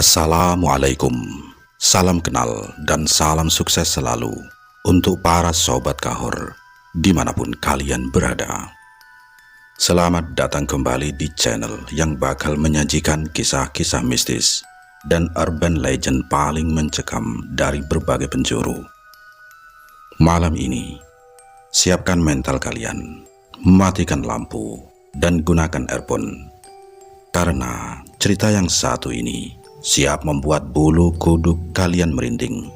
Assalamualaikum, salam kenal dan salam sukses selalu untuk para sobat kahor dimanapun kalian berada. Selamat datang kembali di channel yang bakal menyajikan kisah-kisah mistis dan urban legend paling mencekam dari berbagai penjuru. Malam ini, siapkan mental kalian, matikan lampu dan gunakan earphone, karena cerita yang satu ini siap membuat bulu kuduk kalian merinding.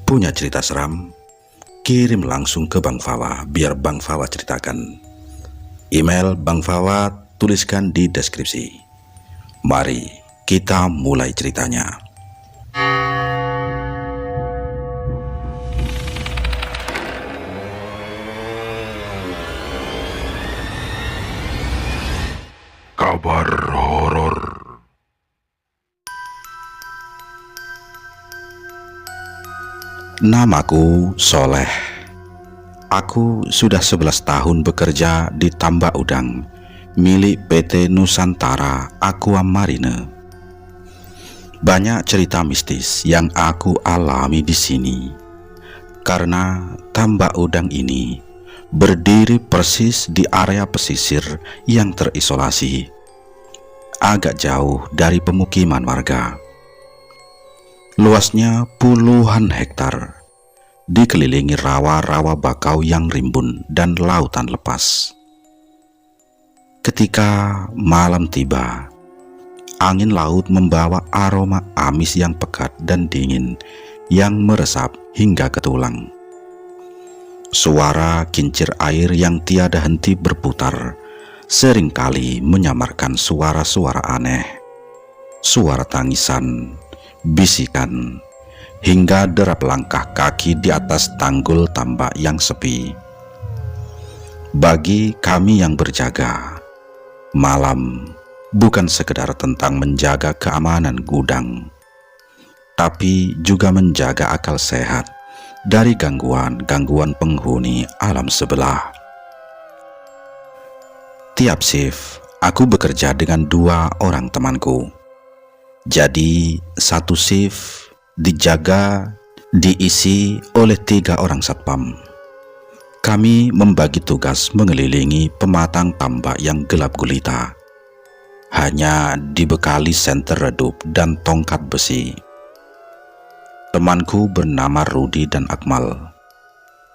Punya cerita seram? Kirim langsung ke Bang Fawa biar Bang Fawa ceritakan. Email Bang Fawa tuliskan di deskripsi. Mari kita mulai ceritanya. Kabar horor. Namaku Soleh. Aku sudah 11 tahun bekerja di tambak udang milik PT Nusantara Aqua Marine. Banyak cerita mistis yang aku alami di sini, karena tambak udang ini berdiri persis di area pesisir yang terisolasi, agak jauh dari pemukiman warga. Luasnya puluhan hektar, dikelilingi rawa-rawa bakau yang rimbun dan lautan lepas. Ketika malam tiba, angin laut membawa aroma amis yang pekat dan dingin yang meresap hingga ke tulang. Suara kincir air yang tiada henti berputar seringkali menyamarkan suara-suara aneh, suara tangisan, bisikan, hingga derap langkah kaki di atas tanggul tambak yang sepi. Bagi kami yang berjaga, malam bukan sekedar tentang menjaga keamanan gudang, tapi juga menjaga akal sehat dari gangguan-gangguan penghuni alam sebelah. Tiap shift, aku bekerja dengan 2 orang temanku. Jadi satu shift diisi oleh 3 orang satpam. Kami membagi tugas mengelilingi pematang tambak yang gelap gulita, hanya dibekali senter redup dan tongkat besi. Temanku bernama Rudi dan Akmal.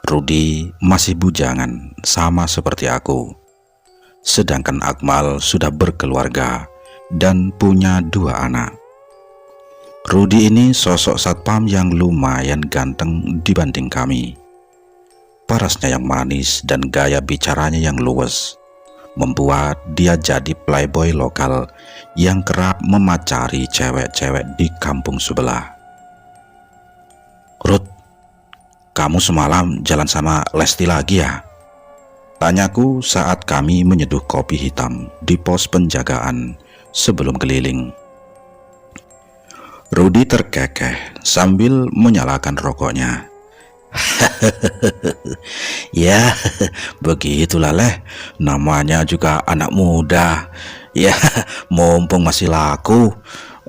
Rudi masih bujangan sama seperti aku, sedangkan Akmal sudah berkeluarga dan punya 2 anak. Rudi ini sosok satpam yang lumayan ganteng dibanding kami. Parasnya yang manis dan gaya bicaranya yang luwes membuat dia jadi playboy lokal yang kerap memacari cewek-cewek di kampung sebelah. "Rud, kamu semalam jalan sama Lesti lagi ya?" tanyaku saat kami menyeduh kopi hitam di pos penjagaan sebelum keliling. Rudi terkekeh sambil menyalakan rokoknya. "Ya, begitulah Leh, namanya juga anak muda. Ya, mumpung masih laku.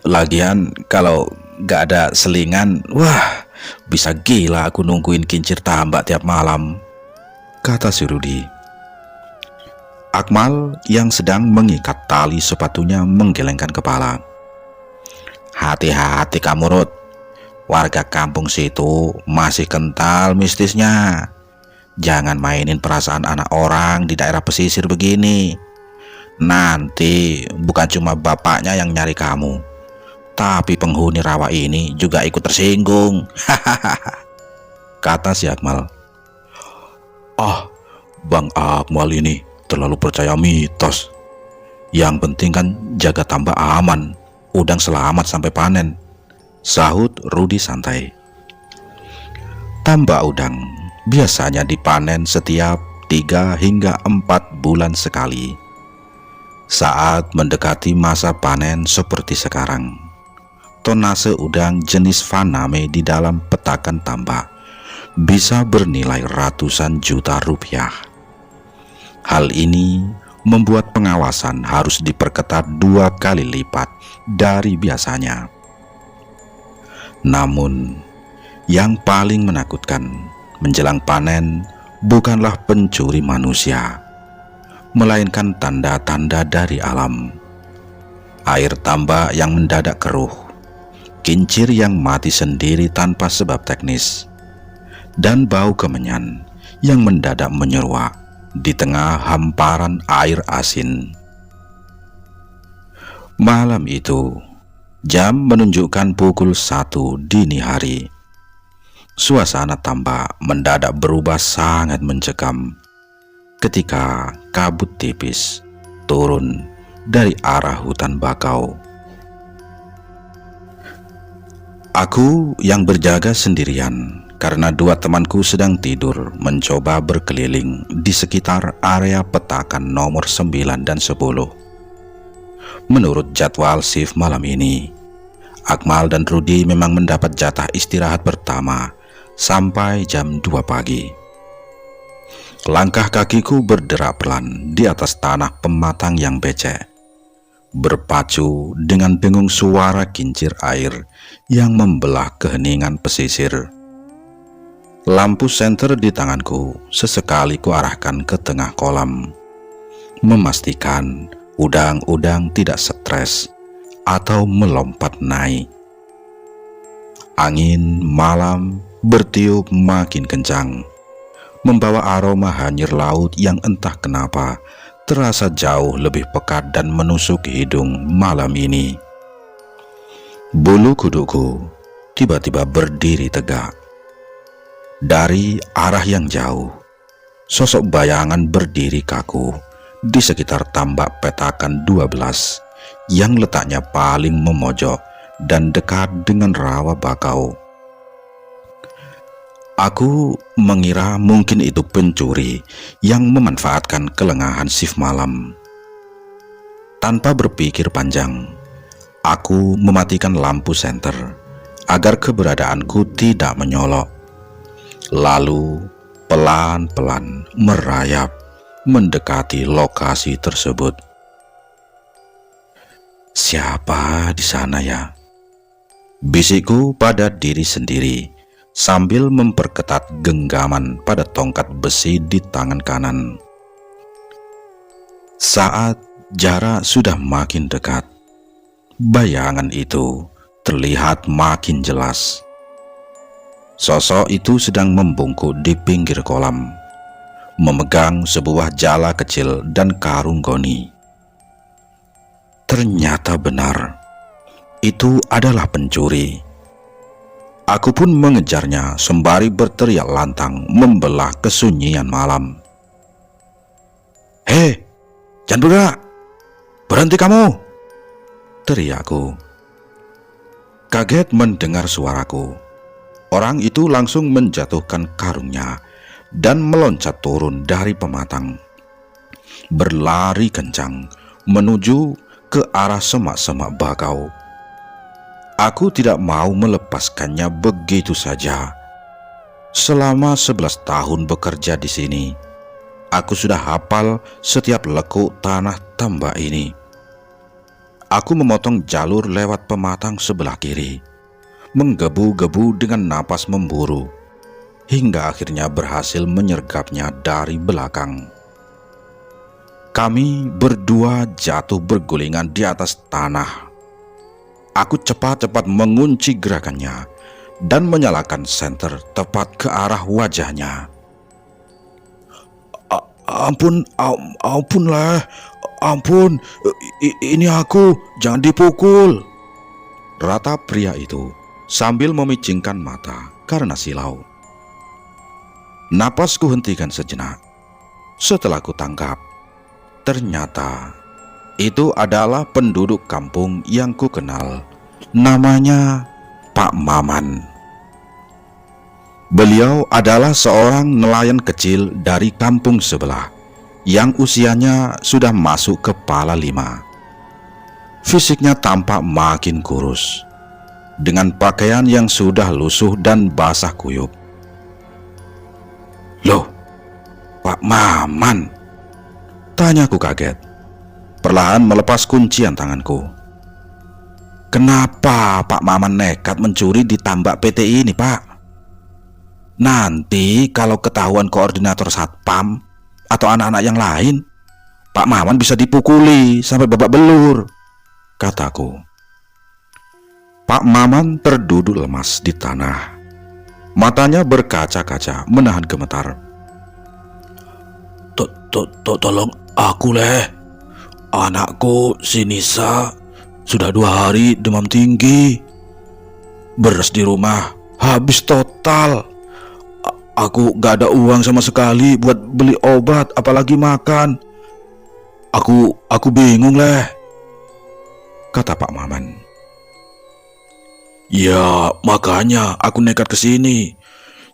Lagian kalau gak ada selingan, wah, bisa gila aku nungguin kincir tambak tiap malam," kata si Rudi. Akmal yang sedang mengikat tali sepatunya menggelengkan kepala. "Hati-hati kamu, Rud. Warga kampung situ masih kental mistisnya. Jangan mainin perasaan anak orang di daerah pesisir begini. Nanti bukan cuma bapaknya yang nyari kamu, tapi penghuni rawa ini juga ikut tersinggung," kata si Akmal. "Ah, Bang Akmal ini terlalu percaya mitos. Yang penting kan jaga tambak aman, udang selamat sampai panen," sahut Rudi santai. Tambak udang biasanya dipanen setiap 3 hingga 4 bulan sekali. Saat mendekati masa panen seperti sekarang, tonase udang jenis Faname di dalam petakan tambak bisa bernilai ratusan juta rupiah. Hal ini membuat pengawasan harus diperketat 2 kali lipat dari biasanya. Namun, yang paling menakutkan menjelang panen bukanlah pencuri manusia, melainkan tanda-tanda dari alam. Air tambak yang mendadak keruh, kincir yang mati sendiri tanpa sebab teknis, dan bau kemenyan yang mendadak menyeruak di tengah hamparan air asin. Malam itu, jam menunjukkan pukul 1 dini hari. Suasana tambak mendadak berubah sangat mencekam ketika kabut tipis turun dari arah hutan bakau. Aku yang berjaga sendirian karena 2 temanku sedang tidur mencoba berkeliling di sekitar area petakan nomor 9 dan 10. Menurut jadwal shift malam ini, Akmal dan Rudi memang mendapat jatah istirahat pertama sampai jam 2 pagi. Langkah kakiku berderak pelan di atas tanah pematang yang becek, berpacu dengan dengung suara kincir air yang membelah keheningan pesisir. Lampu senter di tanganku sesekali kuarahkan ke tengah kolam, memastikan udang-udang tidak stres atau melompat naik. Angin malam bertiup makin kencang, membawa aroma hanyir laut yang entah kenapa terasa jauh lebih pekat dan menusuk hidung malam ini. Bulu kuduku tiba-tiba berdiri tegak. Dari arah yang jauh, sosok bayangan berdiri kaku di sekitar tambak petakan 12 yang letaknya paling memojok dan dekat dengan rawa bakau. Aku mengira mungkin itu pencuri yang memanfaatkan kelengahan shift malam. Tanpa berpikir panjang, aku mematikan lampu senter agar keberadaanku tidak menyolok. Lalu pelan-pelan merayap mendekati lokasi tersebut. Siapa di sana ya? Bisikku pada diri sendiri sambil memperketat genggaman pada tongkat besi di tangan kanan. Saat jarak sudah makin dekat, bayangan itu terlihat makin jelas. Sosok itu sedang membungkuk di pinggir kolam, memegang sebuah jala kecil dan karung goni. Ternyata benar, itu adalah pencuri. Aku pun mengejarnya sembari berteriak lantang membelah kesunyian malam. "Hei, jangan bergerak! Berhenti kamu!" teriakku. Kaget mendengar suaraku. Orang itu langsung menjatuhkan karungnya dan meloncat turun dari pematang, berlari kencang menuju ke arah semak-semak bakau. Aku tidak mau melepaskannya begitu saja. Selama 11 tahun bekerja di sini, aku sudah hafal setiap lekuk tanah tambak ini. Aku memotong jalur lewat pematang sebelah kiri, menggebu-gebu dengan napas memburu, hingga akhirnya berhasil menyergapnya dari belakang. Kami berdua jatuh bergulingan di atas tanah. Aku cepat-cepat mengunci gerakannya dan menyalakan senter tepat ke arah wajahnya. Ampunlah, ampun, ini aku, jangan dipukul," ratap pria itu sambil memicingkan mata karena silau. Napasku hentikan sejenak. Setelah ku tangkap, ternyata itu adalah penduduk kampung yang ku kenal. Namanya Pak Maman. Beliau adalah seorang nelayan kecil dari kampung sebelah yang usianya sudah masuk kepala 5. Fisiknya tampak makin kurus, dengan pakaian yang sudah lusuh dan basah kuyup. "Loh, Pak Maman," Tanyaku kaget, perlahan melepas kuncian tanganku. Kenapa Pak Maman nekat mencuri di tambak PT ini, Pak? Nanti kalau ketahuan koordinator satpam atau anak-anak yang lain, Pak Maman bisa dipukuli sampai babak belur, kataku. Pak Maman terduduk lemas di tanah. Matanya berkaca-kaca menahan gemetar. Tolong aku, Leh. Anakku si Nisa sudah 2 hari demam tinggi. Beras di rumah habis total. Aku gak ada uang sama sekali buat beli obat, apalagi makan. Aku bingung, Leh, kata Pak Maman. Ya, makanya aku nekat ke sini.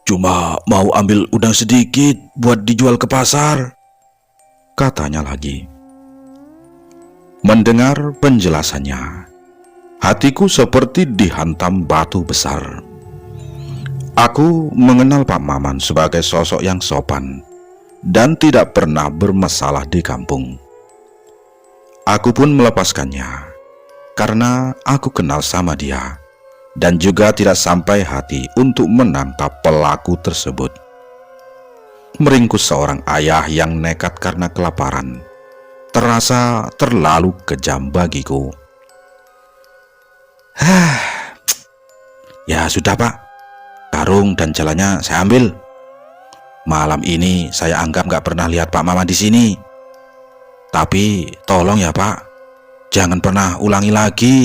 Cuma mau ambil udang sedikit buat dijual ke pasar, katanya lagi. Mendengar penjelasannya, hatiku seperti dihantam batu besar. Aku mengenal Pak Maman sebagai sosok yang sopan dan tidak pernah bermasalah di kampung. Aku pun melepaskannya karena aku kenal sama dia dan juga tidak sampai hati untuk menangkap pelaku tersebut. Meringkus seorang ayah yang nekat karena kelaparan terasa terlalu kejam bagiku. Ya sudah, Pak. Karung dan jalannya saya ambil. Malam ini saya anggap gak pernah lihat Pak Maman di sini. Tapi tolong ya, Pak, jangan pernah ulangi lagi.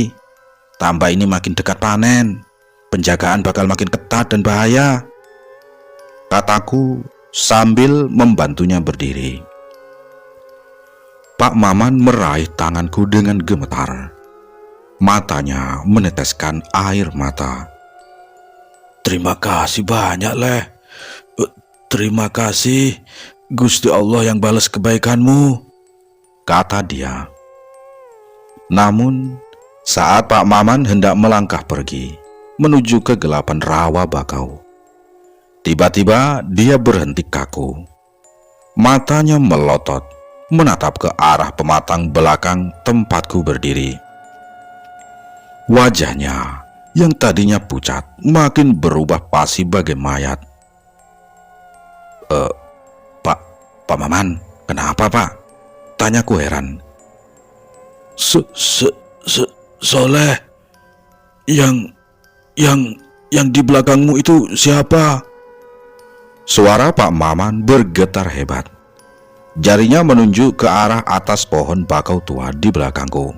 Tambah ini makin dekat panen, penjagaan bakal makin ketat dan bahaya, kataku sambil membantunya berdiri. Pak Maman meraih tanganku dengan gemetar. Matanya meneteskan air mata. Terima kasih banyak, Leh. Terima kasih, Gusti Allah yang balas kebaikanmu, kata dia. Namun, saat Pak Maman hendak melangkah pergi menuju kegelapan rawa bakau, tiba-tiba dia berhenti kaku. Matanya melotot menatap ke arah pematang belakang tempatku berdiri. Wajahnya yang tadinya pucat makin berubah pasif bagai mayat. Pak Maman, kenapa, Pak? Tanyaku heran. Soleh, yang di belakangmu itu siapa? Suara Pak Maman bergetar hebat. Jarinya menunjuk ke arah atas pohon bakau tua di belakangku.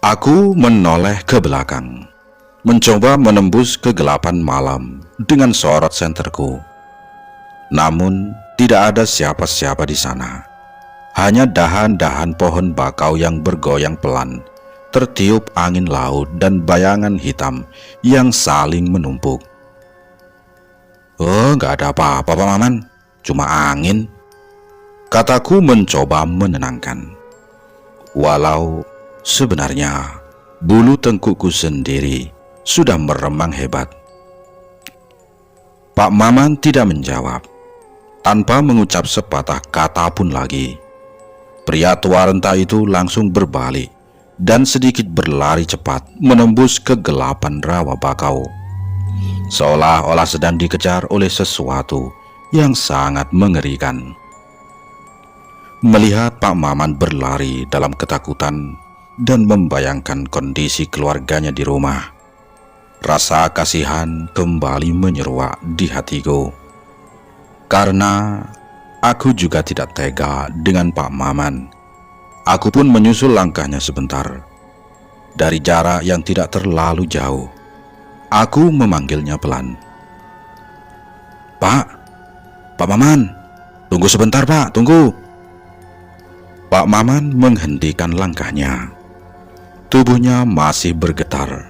Aku menoleh ke belakang, mencoba menembus kegelapan malam dengan sorot senterku. Namun tidak ada siapa-siapa di sana. Hanya dahan-dahan pohon bakau yang bergoyang pelan, tertiup angin laut dan bayangan hitam yang saling menumpuk. Oh, gak ada apa-apa, Pak Maman, cuma angin, kataku mencoba menenangkan. Walau sebenarnya bulu tengkukku sendiri sudah meremang hebat. Pak Maman tidak menjawab. Tanpa mengucap sepatah kata pun lagi, pria tua renta itu langsung berbalik dan sedikit berlari cepat menembus kegelapan rawa bakau, seolah-olah sedang dikejar oleh sesuatu yang sangat mengerikan. Melihat Pak Maman berlari dalam ketakutan dan membayangkan kondisi keluarganya di rumah, rasa kasihan kembali menyeruak di hatiku. Karena aku juga tidak tega dengan Pak Maman, aku pun menyusul langkahnya sebentar. Dari jarak yang tidak terlalu jauh, aku memanggilnya pelan. Pak Maman, tunggu sebentar, Pak, tunggu. Pak Maman menghentikan langkahnya. Tubuhnya masih bergetar.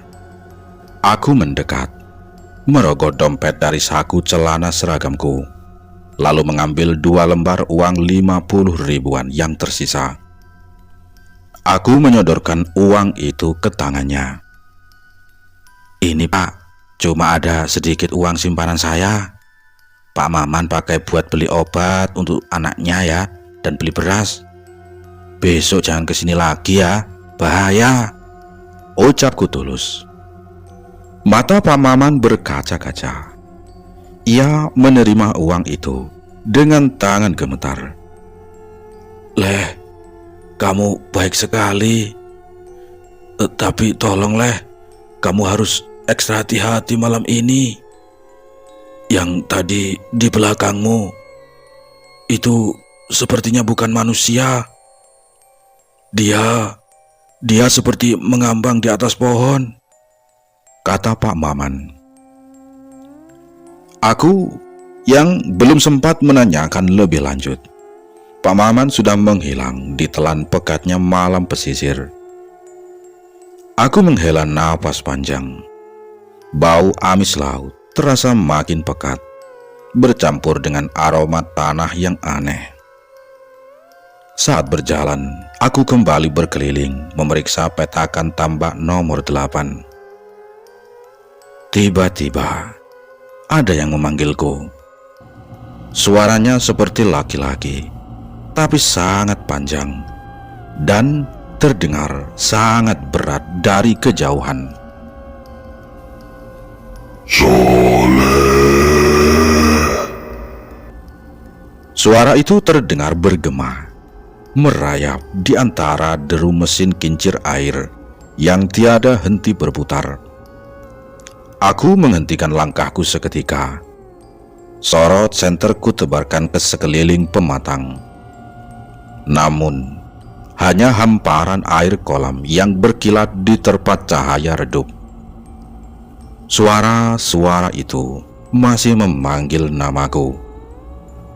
Aku mendekat, merogoh dompet dari saku celana seragamku, lalu mengambil 2 lembar uang 50 ribuan yang tersisa. Aku menyodorkan uang itu ke tangannya. Ini, Pak, cuma ada sedikit uang simpanan saya. Pak Maman pakai buat beli obat untuk anaknya ya. dan beli beras. Besok jangan kesini lagi ya, bahaya, ucapku tulus. Mata Pak Maman berkaca-kaca. Ia menerima uang itu dengan tangan gemetar. Leh, kamu baik sekali. Tapi tolong Leh, kamu harus ekstra hati-hati malam ini. Yang tadi di belakangmu itu sepertinya bukan manusia. Dia seperti mengambang di atas pohon, kata Pak Maman. Aku yang belum sempat menanyakan lebih lanjut. Pak Maman sudah menghilang di telan pekatnya malam pesisir. Aku menghela napas panjang. Bau amis laut terasa makin pekat, bercampur dengan aroma tanah yang aneh. Saat berjalan, aku kembali berkeliling memeriksa petakan tambak nomor 8. Tiba-tiba ada yang memanggilku. Suaranya seperti laki-laki, tapi sangat panjang dan terdengar sangat berat dari kejauhan. Soleh. Suara itu terdengar bergema, merayap di antara deru mesin kincir air yang tiada henti berputar. Aku menghentikan langkahku seketika. Sorot senterku tebarkan ke sekeliling pematang. Namun, hanya hamparan air kolam yang berkilat diterpa cahaya redup. Suara-suara itu masih memanggil namaku.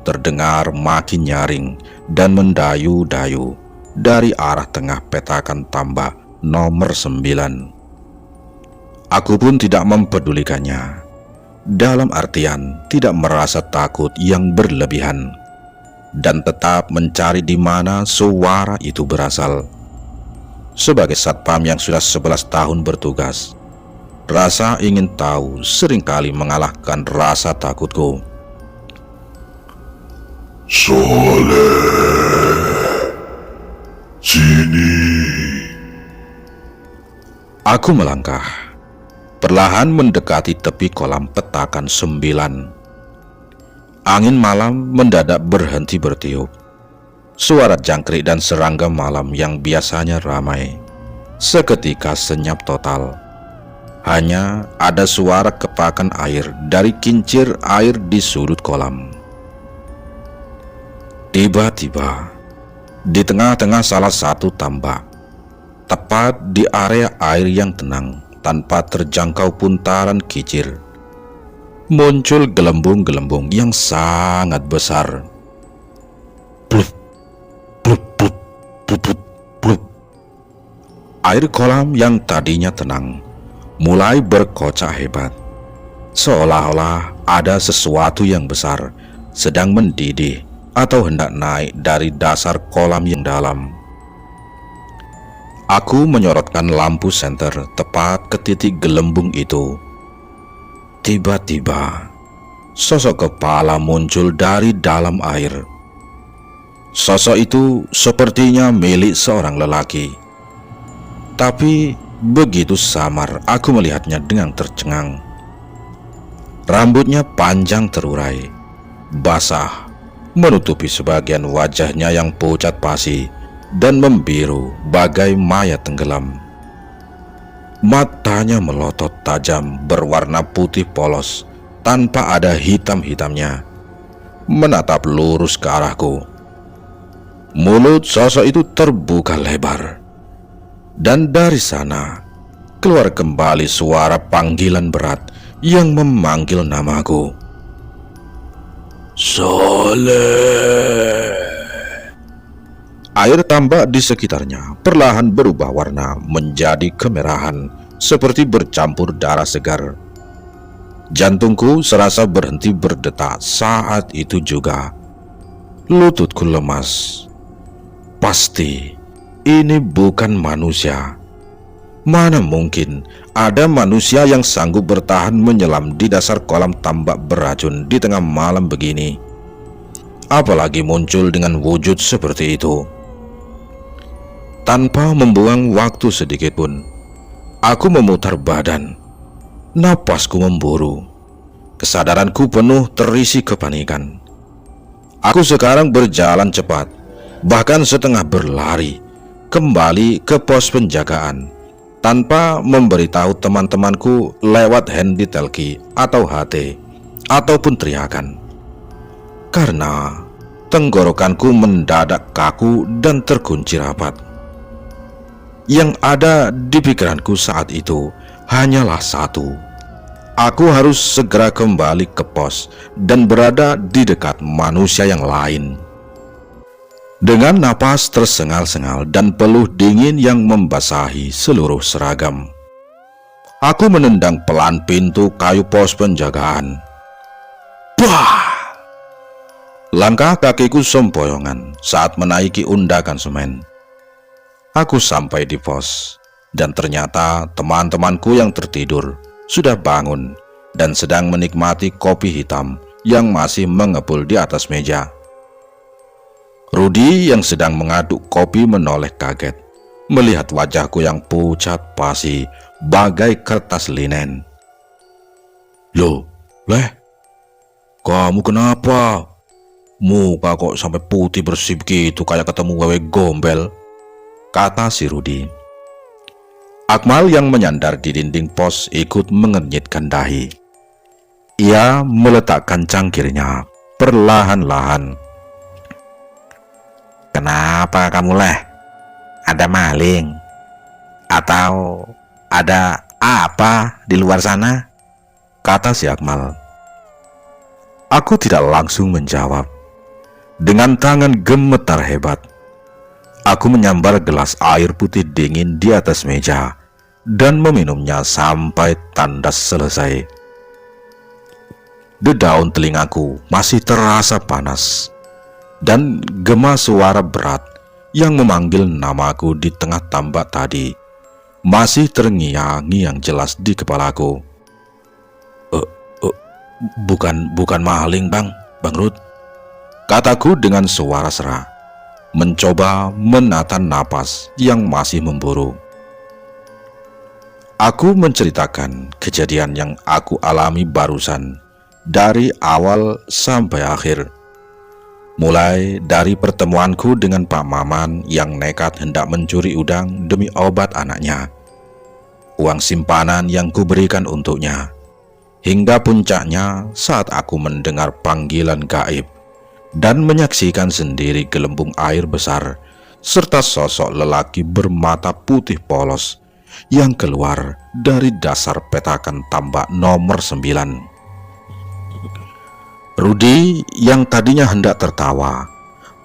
Terdengar makin nyaring dan mendayu-dayu dari arah tengah petakan tambak nomor 9. Aku pun tidak mempedulikannya, dalam artian tidak merasa takut yang berlebihan, dan tetap mencari di mana suara itu berasal. Sebagai satpam yang sudah 11 tahun bertugas, rasa ingin tahu seringkali mengalahkan rasa takutku. Soleh, sini. Aku melangkah, perlahan mendekati tepi kolam petakan 9. Angin malam mendadak berhenti bertiup. Suara jangkrik dan serangga malam yang biasanya ramai seketika senyap total. Hanya ada suara kepakan air dari kincir air di sudut kolam. Tiba-tiba, di tengah-tengah salah satu tambak, tepat di area air yang tenang tanpa terjangkau puntaran kicir, muncul gelembung-gelembung yang sangat besar. Plup, plup, plup, plup, plup, plup. Air kolam yang tadinya tenang mulai berkocak hebat, seolah-olah ada sesuatu yang besar sedang mendidih atau hendak naik dari dasar kolam yang dalam. Aku menyorotkan lampu senter tepat ke titik gelembung itu. Tiba-tiba, sosok kepala muncul dari dalam air. Sosok itu sepertinya milik seorang lelaki. Tapi begitu samar aku melihatnya dengan tercengang. Rambutnya panjang terurai, basah, menutupi sebagian wajahnya yang pucat pasi dan membiru bagai mayat tenggelam. Matanya melotot tajam berwarna putih polos tanpa ada hitam-hitamnya, menatap lurus ke arahku. Mulut sosok itu terbuka lebar, dan dari sana keluar kembali suara panggilan berat yang memanggil namaku. Soleh. Air tambak di sekitarnya perlahan berubah warna menjadi kemerahan, seperti bercampur darah segar. Jantungku serasa berhenti berdetak saat itu juga. Lututku lemas. Pasti ini bukan manusia. Mana mungkin ada manusia yang sanggup bertahan menyelam di dasar kolam tambak beracun di tengah malam begini. apalagi muncul dengan wujud seperti itu. Tanpa membuang waktu sedikit pun, aku memutar badan. Napasku memburu. Kesadaranku penuh terisi kepanikan. Aku sekarang berjalan cepat, bahkan setengah berlari, kembali ke pos penjagaan, tanpa memberitahu teman-temanku lewat handy-talkie atau HT, ataupun teriakan. Karena tenggorokanku mendadak kaku dan terkunci rapat. Yang ada di pikiranku saat itu hanyalah satu: aku harus segera kembali ke pos dan berada di dekat manusia yang lain. Dengan napas tersengal-sengal dan peluh dingin yang membasahi seluruh seragam, aku menendang pelan pintu kayu pos penjagaan. Bah! Langkah kakiku sempoyongan saat menaiki undakan semen. Aku sampai di pos, dan ternyata teman-temanku yang tertidur sudah bangun dan sedang menikmati kopi hitam yang masih mengepul di atas meja. Rudi yang sedang mengaduk kopi menoleh kaget melihat wajahku yang pucat pasi bagai kertas linen. Loh, kamu kenapa? Muka kok sampai putih bersih gitu kayak ketemu wewe gombel, kata si Rudi. Akmal yang menyandar di dinding pos ikut mengernyitkan dahi. Ia meletakkan cangkirnya perlahan-lahan. Kenapa kamu Ada maling? Atau ada apa di luar sana? Kata si Akmal. Aku tidak langsung menjawab. Dengan tangan gemetar hebat, aku menyambar gelas air putih dingin di atas meja dan meminumnya sampai tandas selesai. Dedaun telingaku masih terasa panas, dan gema suara berat yang memanggil namaku di tengah tambak tadi masih terngiang-ngiang jelas di kepalaku. Bukan maling, Bang Rud, kataku dengan suara serak, mencoba menata napas yang masih memburu. Aku menceritakan kejadian yang aku alami barusan dari awal sampai akhir. Mulai dari pertemuanku dengan Pak Maman yang nekat hendak mencuri udang demi obat anaknya, uang simpanan yang kuberikan untuknya, hingga puncaknya saat aku mendengar panggilan gaib dan menyaksikan sendiri gelembung air besar serta sosok lelaki bermata putih polos yang keluar dari dasar petakan tambak nomor 9. Rudi yang tadinya hendak tertawa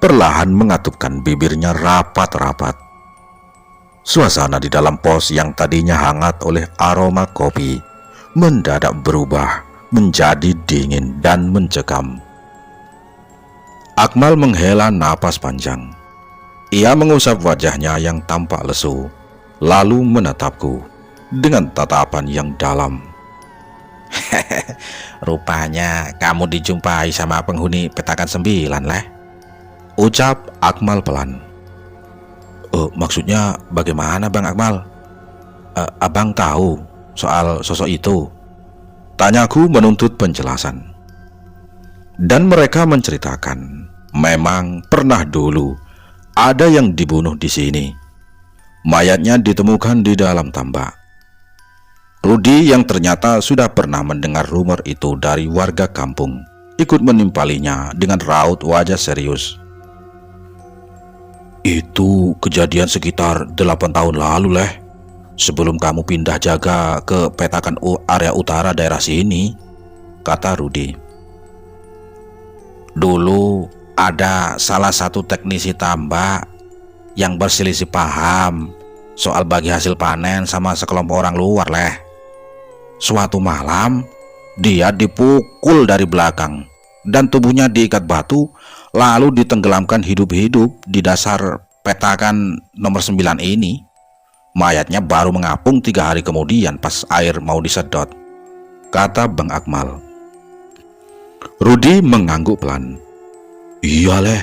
perlahan mengatupkan bibirnya rapat-rapat. Suasana di dalam pos yang tadinya hangat oleh aroma kopi mendadak berubah menjadi dingin dan mencekam. Akmal menghela napas panjang. Ia mengusap wajahnya yang tampak lesu, lalu menatapku dengan tatapan yang dalam. Rupanya kamu dijumpai sama penghuni petakan 9, ucap Akmal pelan. Maksudnya bagaimana, Bang Akmal? Abang tahu soal sosok itu? Tanyaku menuntut penjelasan. Dan mereka menceritakan memang pernah dulu ada yang dibunuh di sini. Mayatnya ditemukan di dalam tambak. Rudi yang ternyata sudah pernah mendengar rumor itu dari warga kampung ikut menimpalinya dengan raut wajah serius. Itu kejadian sekitar 8 tahun lalu, sebelum kamu pindah jaga ke petakan area utara daerah sini, kata Rudi. Dulu ada salah satu teknisi tambak yang berselisih paham soal bagi hasil panen sama sekelompok orang luar, Suatu malam dia dipukul dari belakang dan tubuhnya diikat batu lalu ditenggelamkan hidup-hidup di dasar petakan nomor 9 ini. Mayatnya baru mengapung 3 hari kemudian pas air mau disedot, kata Bang Akmal. Rudi mengangguk pelan. Iya leh,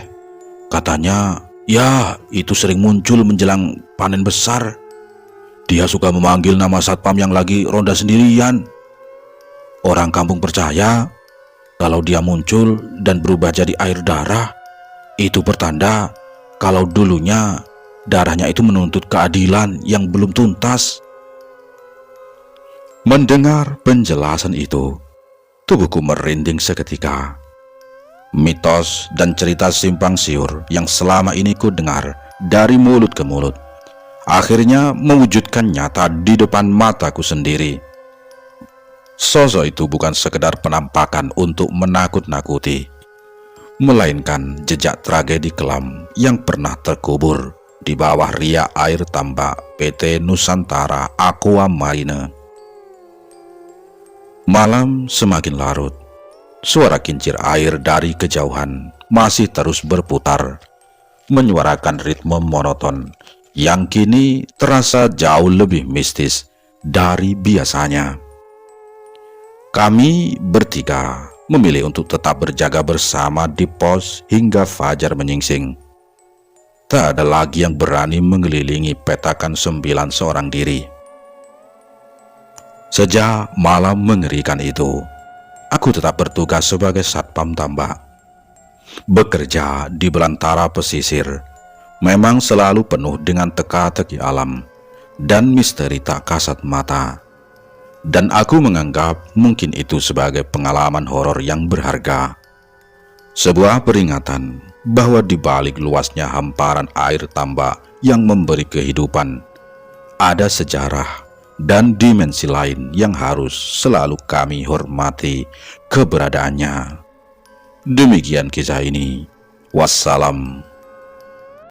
katanya ya itu sering muncul menjelang panen besar. Dia suka memanggil nama satpam yang lagi ronda sendirian. Orang kampung percaya kalau dia muncul dan berubah jadi air darah, itu pertanda kalau dulunya darahnya itu menuntut keadilan yang belum tuntas. Mendengar penjelasan itu, tubuhku merinding seketika. Mitos dan cerita simpang siur yang selama ini ku dengar dari mulut ke mulut akhirnya mewujudkan nyata di depan mataku sendiri. Sosok itu bukan sekedar penampakan untuk menakut-nakuti, melainkan jejak tragedi kelam yang pernah terkubur di bawah riak air tambak PT Nusantara Aqua Marine. Malam semakin larut, suara kincir air dari kejauhan masih terus berputar, menyuarakan ritme monoton yang kini terasa jauh lebih mistis dari biasanya. Kami bertiga memilih untuk tetap berjaga bersama di pos hingga fajar menyingsing. Tak ada lagi yang berani mengelilingi petakan 9 seorang diri. Sejak malam mengerikan itu, aku tetap bertugas sebagai satpam tambak. Bekerja di belantara pesisir memang selalu penuh dengan teka-teki alam dan misteri tak kasat mata. Dan aku menganggap mungkin itu sebagai pengalaman horor yang berharga. Sebuah peringatan bahwa di balik luasnya hamparan air tambak yang memberi kehidupan, ada sejarah dan dimensi lain yang harus selalu kami hormati keberadaannya. Demikian kisah ini. Wassalam.